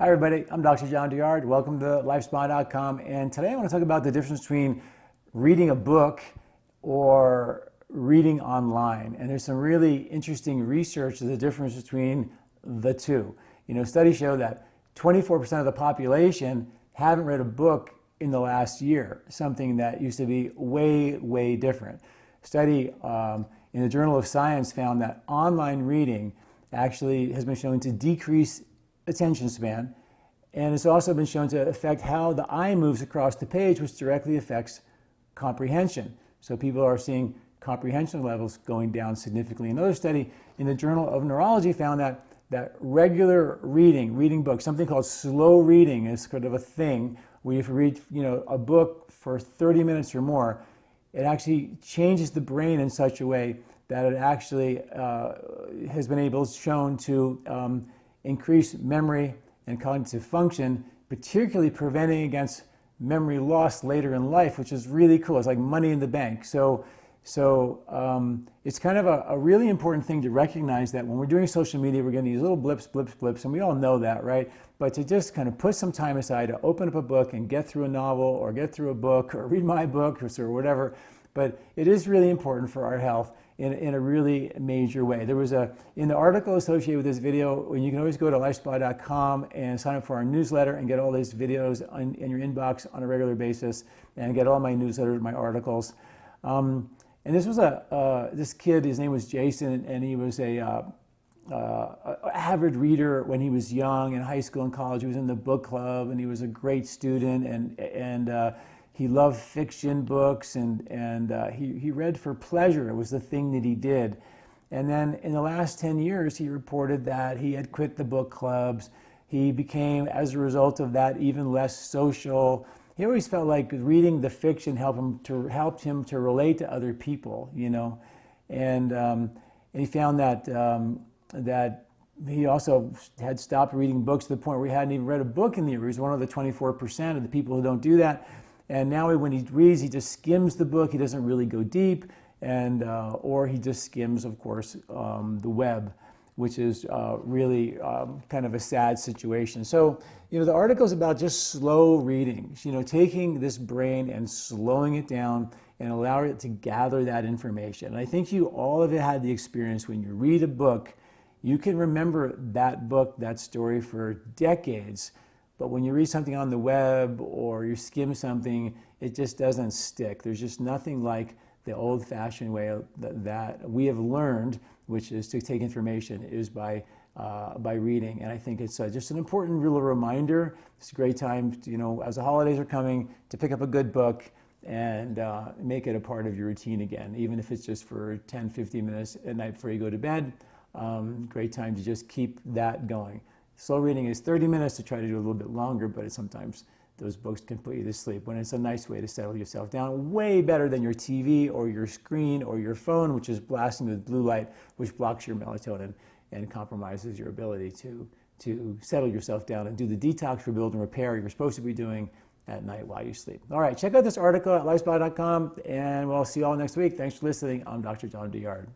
Hi everybody, I'm Dr. John Douillard. Welcome to LifeSpa.com, and today I want to talk about the difference between reading a book or reading online. And there's some really interesting research of the difference between the two. Studies show that 24% of the population haven't read a book in the last year, something that used to be way, way different. Study in the Journal of Science found that online reading actually has been shown to decrease attention span, and it's also been shown to affect how the eye moves across the page, which directly affects comprehension. So people are seeing comprehension levels going down significantly. Another study in the Journal of Neurology found that regular reading books, something called slow reading is sort of a thing where if you read a book for 30 minutes or more, it actually changes the brain in such a way that it actually has been shown to increase memory and cognitive function, particularly preventing against memory loss later in life, which is really cool. It's like money in the bank. So it's kind of a really important thing to recognize that when we're doing social media, we're getting these little blips, and we all know that, right? But to just kind of put some time aside to open up a book and get through a novel or get through a book or read my book or whatever. But it is really important for our health in a really major way. There was in the article associated with this video, you can always go to LifeSpa.com and sign up for our newsletter and get all these videos in your inbox on a regular basis and get all my newsletters, my articles. And this was this kid, his name was Jason, and he was a avid reader when he was young in high school and college. He was in the book club and he was a great student, and he loved fiction books, and he read for pleasure. It was the thing that he did. And then in the last 10 years, he reported that he had quit the book clubs. He became, as a result of that, even less social. He always felt like reading the fiction helped him to relate to other people, And he found that he also had stopped reading books to the point where he hadn't even read a book in the year. He was one of the 24% of the people who don't do that. And now when he reads, he just skims the book. He doesn't really go deep, or he just skims, of course, the web, which is really kind of a sad situation. So, the article is about just slow reading, taking this brain and slowing it down and allowing it to gather that information. And I think you all have had the experience when you read a book, you can remember that book, that story for decades. But when you read something on the web or you skim something, it just doesn't stick. There's just nothing like the old-fashioned way that we have learned, which is to take information, is by reading. And I think it's just an important little reminder. It's a great time, as the holidays are coming, to pick up a good book and make it a part of your routine again, even if it's just for 10, 15 minutes at night before you go to bed. Great time to just keep that going. Slow reading is 30 minutes, to try to do a little bit longer, but sometimes those books can put you to sleep when it's a nice way to settle yourself down. Way better than your TV or your screen or your phone, which is blasting with blue light, which blocks your melatonin and compromises your ability to settle yourself down and do the detox, rebuild, and repair you're supposed to be doing at night while you sleep. All right, check out this article at LifeSpa.com, and we'll see you all next week. Thanks for listening. I'm Dr. John Douillard.